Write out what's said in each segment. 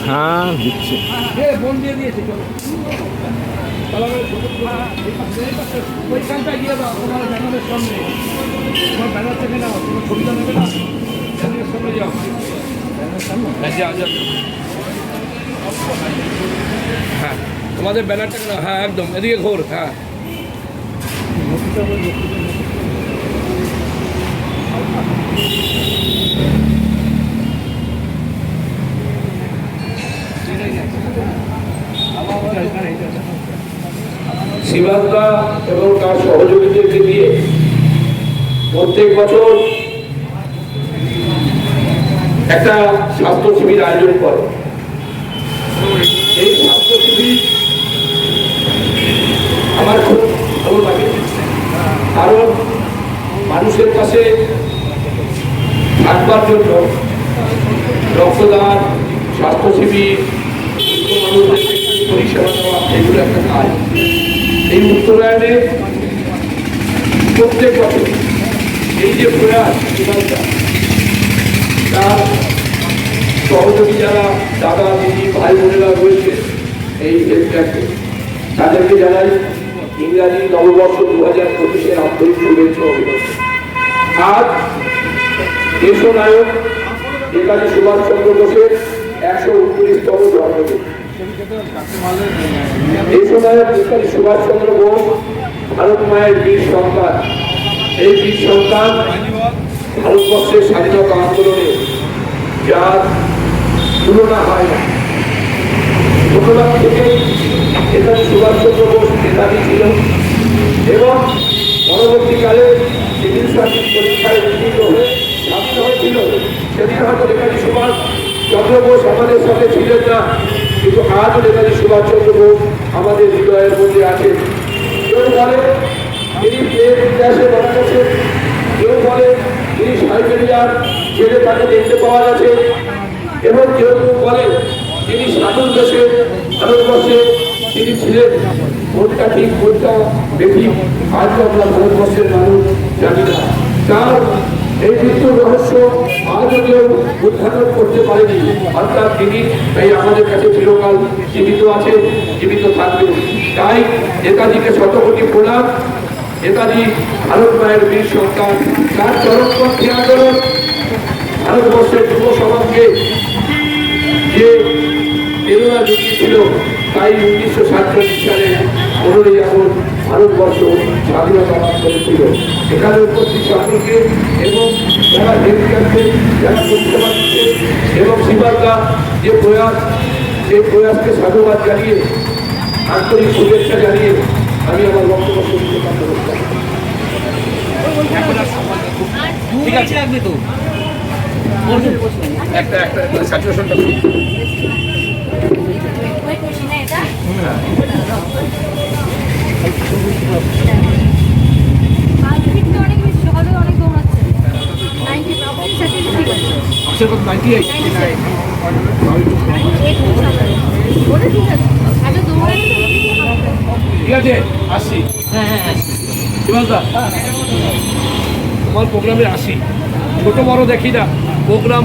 হ্যাঁ দিচ্ছি ফোন দিয়ে দিয়েছে ওইখানটা গিয়ে দাও তোমার ব্যানারের সামনে তোমার ব্যানার থেকে নাও তোমার ছবিটা নেবে না ব্যানারের সামনে যাও হ্যাঁ তোমাদের ব্যানারটাকে নাও হ্যাঁ একদম এদিকে ঘোর হ্যাঁ শিবাদা এবং তার সহযোগীদেরকে দিয়ে প্রত্যেক বছর একটা স্বাস্থ্য শিবির আয়োজন করে। এই স্বাস্থ্য শিবির আমার খুব ভালো লাগে, কারণ মানুষের কাছে থাকবার জন্য রক্তদান, স্বাস্থ্য শিবির, মানুষদেরকে পরিষেবা দেওয়া এগুলো একটা কাজ। এই উত্তরায়ণে প্রত্যেক বছর এই যে প্রয়াস তার সহযোগী যারা দাদা দিদি ভাই বোনেরা রয়েছে এই হেলথ ক্যাম্পে, তাদেরকে জানাই ইংরাজি নববর্ষ 2025-এর আন্তরিক শুভেচ্ছা অভিনন্দন। আজ দেশনায়ক নেতাজি সুভাষচন্দ্র বোসের 129তম জন্মদিন। দেশনায়ক নেতাজি সুভাষচন্দ্র বোস ভারত মায়ের বীর সন্তান। এই বীর সন্তান ভারতবর্ষের স্বাধীনতা আন্দোলনে যার তুলনা হয় না। ছোটবেলা থেকেই নেতাজি সুভাষচন্দ্র বোস নেতাজি ছিল এবং পরবর্তীকালে সিভিল সার্ভিস পরীক্ষায় উত্তীর্ণ হয়ে স্বাধীন হয়েছিল। সেদিন হয়তো নেতাজি সুভাষ চন্দ্র বোস আমাদের সাথে ছিলেন না, কিন্তু আজও নেতাজি সুভাষচন্দ্র বোস আমাদের হৃদয়ের মধ্যে আছেন। কেউ বলে তিনি প্লেন ইতিহাসে মারা গেছেন, কেউ বলে তিনি সাইবেরিয়ার ছেড়ে তাকে দেখতে পাওয়া গেছে, এবং কেউ কেউ বলে তিনি স্বাধীন দেশে ভারতবর্ষে তিনি ছিলেন। কোনটা ঠিক কোনটা বেশি আজও আমরা ভারতবর্ষের মানুষ জানি না। তার এই মৃত্যুর রহস্য আজও কেউ উদ্ঘাটন করতে পারেনি, অর্থাৎ তিনি এই আমাদের কাছে চিরকাল জীবিত আছে, জীবিত থাকবে। তাই নেতাজিকে শতকোটি প্রণাম। নেতাজি ভারত মায়ের বীর সন্তান, তার চরমপন্থী আন্দোলন ভারতবর্ষের যুব সমাজকে যে প্রেরণা জুগিয়েছিল, তাই 1947 সালে 15ই আগস্ট ভারতবর্ষ স্বাধীনতা লাভ করেছিল। এখানে উপস্থিত সকলকে এবং যারা হেলথ ক্যাম্পে যারা পরিষেবা দিচ্ছে এবং শিবাদা যে প্রয়াস, সেই প্রয়াসকে সাধুবাদ জানিয়ে আন্তরিক শুভেচ্ছা জানিয়ে আমি আমার বক্তব্য শুরু করতে ঠিক আছে রাখবে তো একটা স্যাচুরেশনটা ঠিক আছে আসি। তোমার প্রোগ্রামে আসি, ছোট বড় দেখি না, প্রোগ্রাম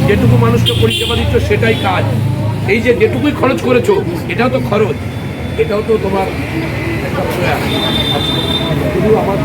যেটুকু মানুষকে পরিষেবা দিচ্ছ সেটাই কাজ। এই যে যেটুকুই খরচ করেছো এটাও তো খরচ, এটাও তো তোমার একটা প্রয়াস। শুধু আমার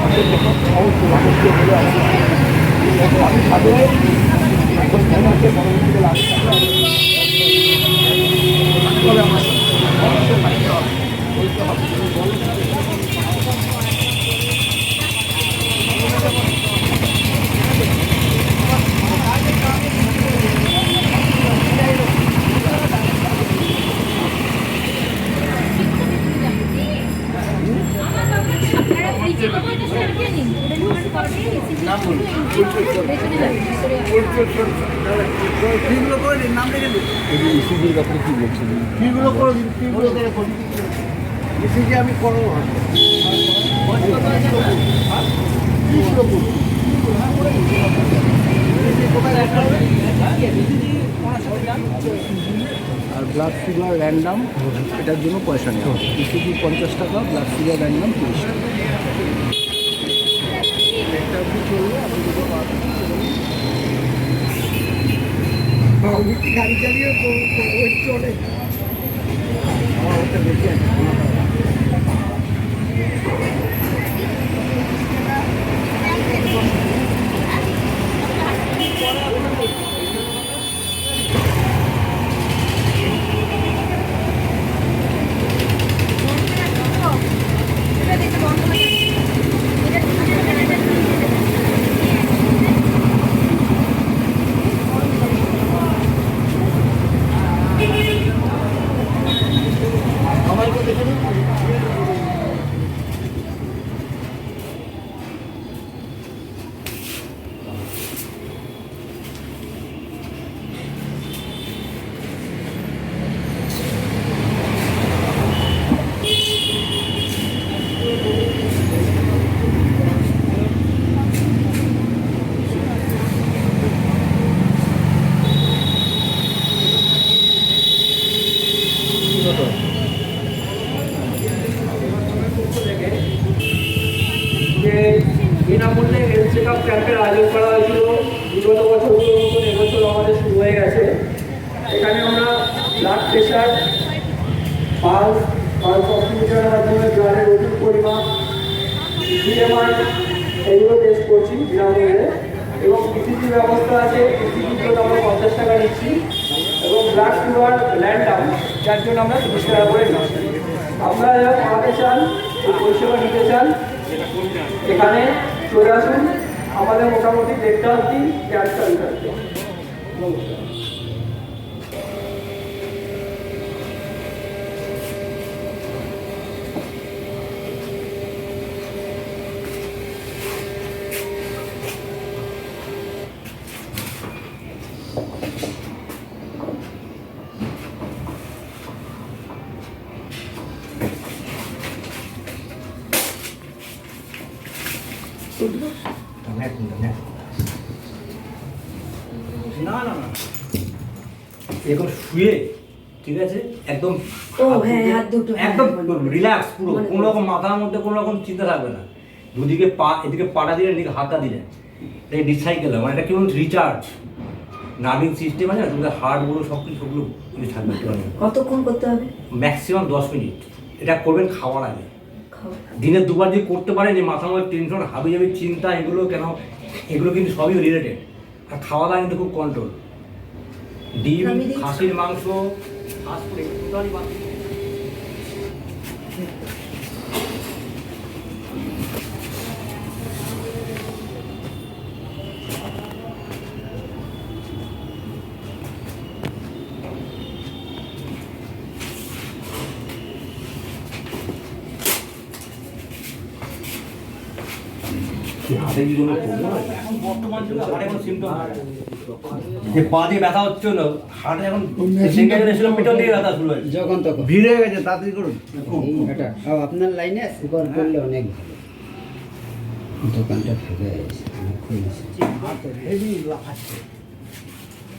ফিগুলো করে দিন, নাম লিখে দিন। ইসিজির ব্যাপারে কি বলছেন? ফিগুলো করে দিন, ফিগুলো করে দিন। ইসিজি আমি করবো না। আর ব্লাড সুগার র্যান্ডাম, এটার জন্য পয়সা নেওয়া হবে। ইসিজি 50 টাকা, ব্লাড সুগার র্যান্ডাম 30 টাকা। একটা অবধি চলবে, আপনি যদি পাবেন গাড়ি চালিয়ে চলে আমার ওটা বেশি আছে। যে বিনামূল্যে হেলথ চেক আপ ক্যাম্পের আয়োজন করা হয়েছিল বিগত বছরগুলোর মতন এবছর আমাদের শুরু হয়ে গেছে। এখানে আমরা ব্লাড প্রেশার, পালস অক্সিমিটারের মাধ্যমে ব্লাডের ওজন পরিমাপ, বিএমআই এগুলো টেস্ট করছি বিনামূল্যে, এবং ইসিজি ব্যবস্থা আছে। ইসিজির জন্য আমরা 50 টাকা নিচ্ছি, এবং ব্লাড সুগার র্যান্ডাম, যার জন্য আমরা 30 টাকা করে নিচ্ছি। আপনারা যারা করাতে চান, এই পরিষেবা নিতে চান, এখানে চলে আসুন। আমাদের মোটামুটি 1:30 অবধি ক্যাম্প চালু থাকবে। নমস্কার। না না না, এরকম শুয়ে, ঠিক আছে, একদম একদম রিল্যাক্স, পুরো কোনো রকম মাথার মধ্যে কোনো রকম চিন্তা থাকবে না। দুদিকে পা, এদিকে পাটা দিলেন, এদিকে হাতটা দিলেন, এই ডিসাইকেল, মানে এটা কেমন রিচার্জ, নার্ভিং সিস্টেম আছে না, তোমাদের হাড়গুলো সব কিছু সবগুলো থাকবে। কতক্ষণ করতে হবে? Maximum 10 minute. এটা করবেন খাওয়ার আগে। দিনে দুবার যদি করতে পারেন, যে মাথার মধ্যে টেনশন, হাবিজাবি চিন্তা, এগুলো কেন, এগুলো কিন্তু সবই রিলেটেড। আর খাওয়া দাওয়া কিন্তু খুব কন্ট্রোল। ডিম, খাসির মাংস, ফাস্ট ফুড টোটালি বাদ। যে পা দিয়ে ব্যথা হচ্ছে না, হাটে এখন পেছন দিকে ব্যথা শুরু হয়েছে, যখন তখন ভিড় হয়ে গেছে, তাড়াতাড়ি করুন। এটা আপনার লাইনে সুগার করলে অনেক দোকানটা ফেলে হেভি লাফাচ্ছে।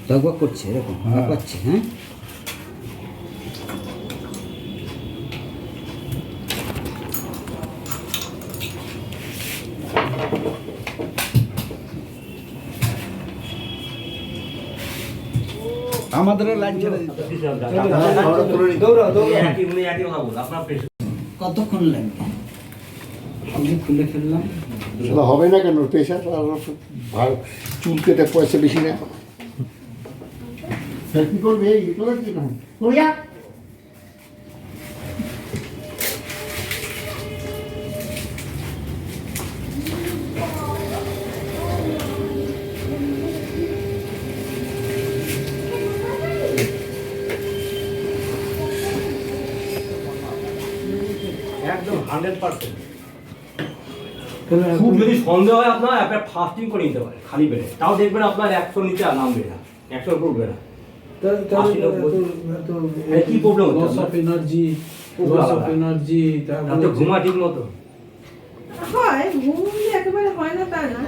দগবগ করছে, এরকম লাফাচ্ছে। হ্যাঁ, আমাদেরও লাইন ছেড়ে দিতে কতক্ষণ লাগবে? আমি খুলে ফেললাম। সেটা হবে না কেন? প্রেশার আর চুল কেটে পয়সা বেশি নেয়। কি করবে? এই করে কি না করিয়া একদম 100%। খুব যদি সন্দেহ হয় আপনার একটা ফাস্টিং করে নিতে পারে খালি পেটে, তাও দেখবেন আপনার 100 নিচে আর নামবে না, 100 উঠবে না। কি প্রবলেম হচ্ছে? Loss of energy, loss of energy, তারপরে ঘুমা ঠিক মতো, হয় ঘুম যে একেবারে হয় না তা না।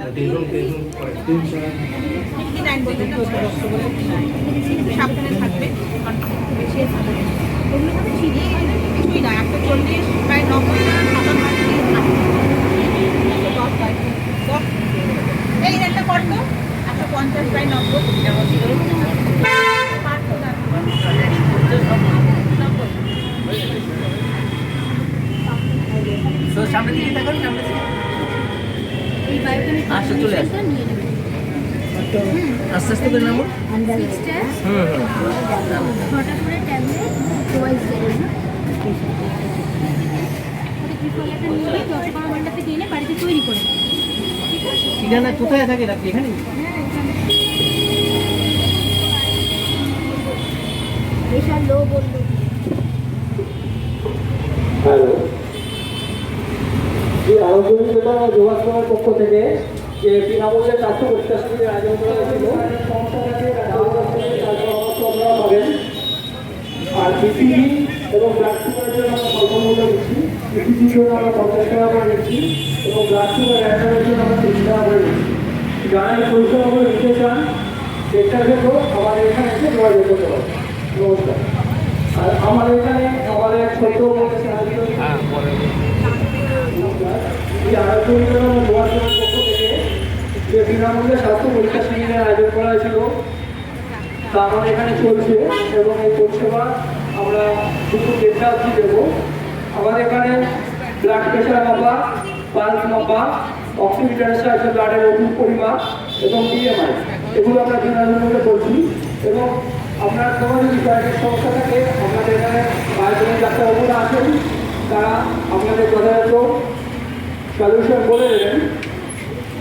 সাবধানে থাকবে, বেশি থাকবে ওগুলো তো ঠিকই হয় না, কিছুই না। 140 প্রায় 90 এই রেটটা করতো 150 প্রায় 90 পারতো না। সামনে দিকে দেখুন, সামনে দিকে আচ্ছা চলে আসুন, আস্তে আস্তে করে নামো। ঠিকানা কোথায় থাকে রাখি? এখানে বিশাল লো বললো। হ্যালো, যে আয়োজনের যোগাসনের পক্ষ থেকে যে বিনামূল্যে স্বাস্থ্য পরীক্ষা শিবিরের আয়োজন করা হয়েছিল, আপনারা পাবেন। আর বিপিডি এবং ব্লাড সুগারের জন্য আমরা স্বল্প মূল্য দিচ্ছি, বিপিডির জন্য আমরা 50 টাকা করে দিচ্ছি এবং ব্লাড সুগার অ্যাডারের জন্য আমরা 30 টাকা করে দিচ্ছি। যারা এই পরিষেবাগুলো নিতে চান চেষ্টা করবো আমাদের এখানে এসে যোগাযোগ করতে পারবেন। নমস্কার। আর আমাদের এখানে আমাদের ছোট এই আয়োজনের জন্য যোগাযোগের পক্ষ থেকে যে বিনামূল্যে স্বাস্থ্য পরীক্ষা শিবিরের আয়োজন করা হয়েছিল তা আমাদের এখানে চলছে এবং এই পরিষেবা আমরা শুধু দেড়টা অবধি দেবো। আমাদের এখানে ব্লাড প্রেশার মাপা, পালস মাপা, অক্সিমিটারের সাহায্যে ব্লাডের ওজন পরিমাপ এবং বিএমআই এগুলো আমরা বিনামূল্যে করছি। এবং আপনার তোমার যদি প্রাইভেট সমস্যা থাকে আপনাদের এখানে আয়োজনের ডাক্তারবাবুরা আছেন, তারা আপনাদের যথাযথ সলিউশন বলে দেবেন।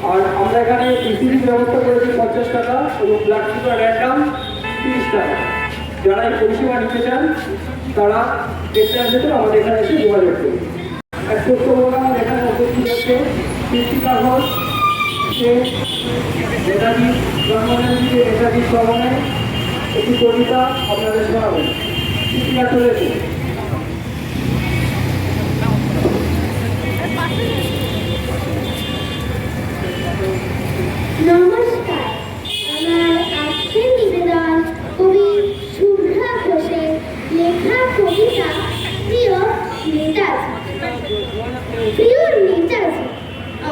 আর আমরা এখানে ইসিজি ব্যবস্থা করেছি 50 টাকা এবং ব্লাড সুগার র্যান্ডাম 30 টাকা। যারা এই পরিষেবা নিতে চান তারা দেড়টার ভেতরে আমাদের এখানে এসে যোগাযোগ করুন। এক প্রোগ্রাম এখানে উপস্থিত হচ্ছে কৃষিকা ঘোষ, সে নেতাজি জন্মদিনে নেতাজি স্মরণে একটি কবিতা আপনাদের শোনাবেন। কৃষিকা চলেছে। নমস্কার, আমার আজকের নিবেদন কবি শুভ্রা ঘোষের লেখা কবিতা প্রিয় নেতাজি। প্রিয় নেতাজি,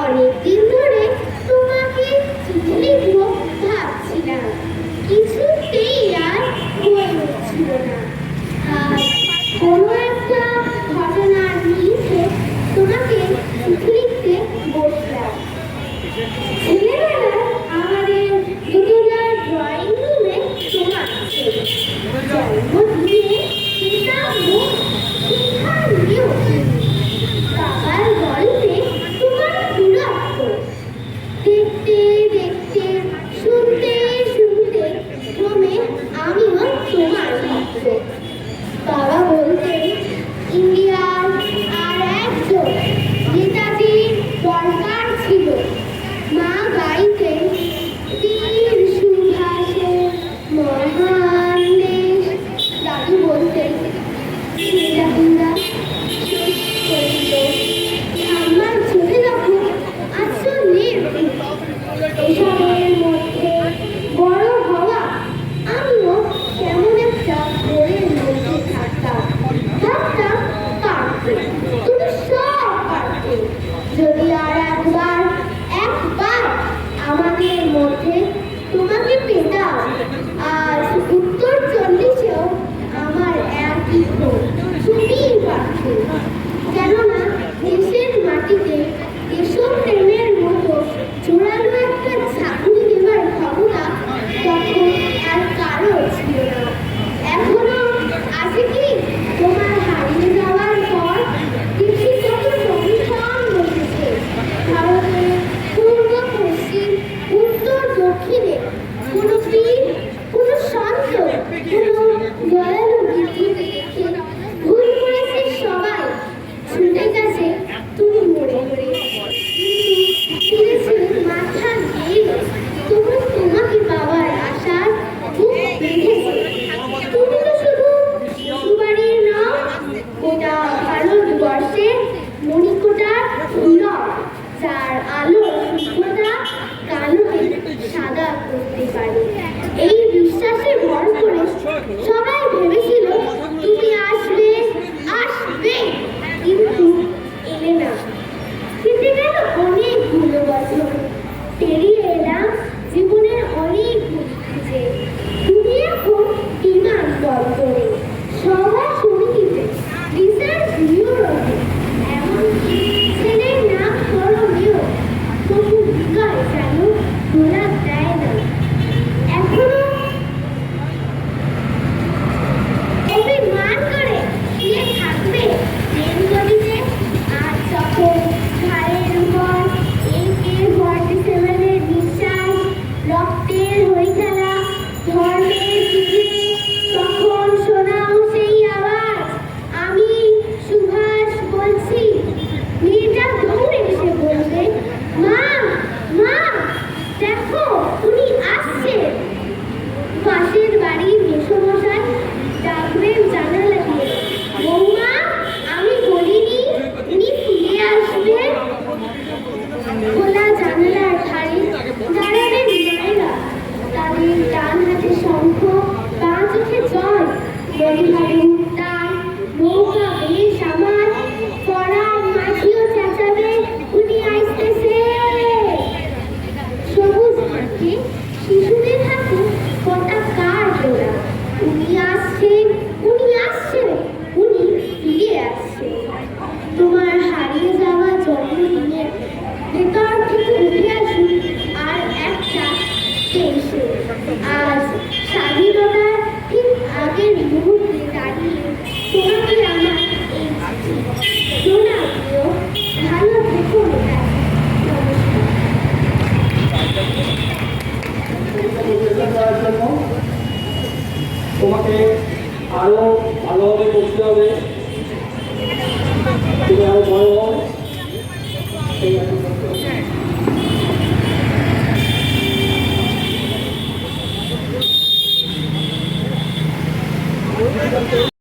অনেকদিন ধরে তোমাকে চিঠি লিখব ভাবছিলাম, কিছুতেই আর হয়ে উঠছিল না। আজ কোনো একটা ঘটনার নিরিখে তোমাকে চিঠি লিখতে বসলাম। ছেলেবেলায় আমাদের দুটোলার ড্রয়িং রুমে তোমার জন্মদিনে বাবার গল্পে তোমার দূরত্ব দেখতে দেখতে শুনতে শুনতে ক্রমে আমিও তোমার ভক্ত। বাবা বলতেন ইন্ডিয়ার আর একজন নেতাজির দরকার ছিল। মা গাইতেন বীর সুভাষের মহান দেশ। দাদু বলতেন নেতাজিরা শেষ করিত আমার চোখে যখন আসলের এসবের মধ্যে বড় হওয়া আমিও কেমন একটা বইয়ের মধ্যে থাকতাম পারতে, তুমি সব পারতে। যদি আর একবার আমাদের মধ্যে তোমাকে পেতাম। আর উত্তর 40-এও আমার একই ভোট, তুমিই পারতে। কেননা দেশের মাটিতে দেশপ্রেমের মতো জোরালো একটা ঝাঁকুনি দেবার ক্ষমতা তখন আর কারো ছিল না। এখনো আছে কি তোমার হারিয়ে যাওয়ার পর দেশে কত সংবিধান বসেছে, ভারতের পূর্ব পশ্চিম উত্তর দক্ষিণে কোনো পীর রক্তের হই খেলা ধর্মের চিঠি তখন শোনাও সেই আওয়াজ আমি সুভাষ বলছি মেয়েটা দৌড়ে এসে বলবে মা মা দেখো উনি আসছে পাশের বাড়ির মেসোমশাই ডাকবেন জানালা দিয়ে বৌমা আমি বলিনি উনি ফিরে আসবে খোলা জানালার ধারে দাঁড়াবেন মায়েরা তাদের ডান হাতে শঙ্খ বাঁ চোখে জল বলিহারে উত্তাল নৌকা বেশ আমার পড়ার মাঝিও চেঁচাবে উনি আইসতেছে সবুজ মাঠে শিশুদের হাতে পতাকার জোড়া উনি আসছেন উনি আসছেন উনি ফিরে আসছেন তোমার হারিয়ে যাওয়া জন্মদিনে ভেতর থেকে উঠে আসুন আর একটা দেশে আজ স্বাধীনতার ঠিক আগের মুহূর্তে দাঁড়িয়ে তোমাকে আমার এই চিঠি শোনা প্রিয় ভালো থেকো নমস্কার তোমাকে আরো ভালোভাবে করতে হবে, তুমি আরো বড় হও।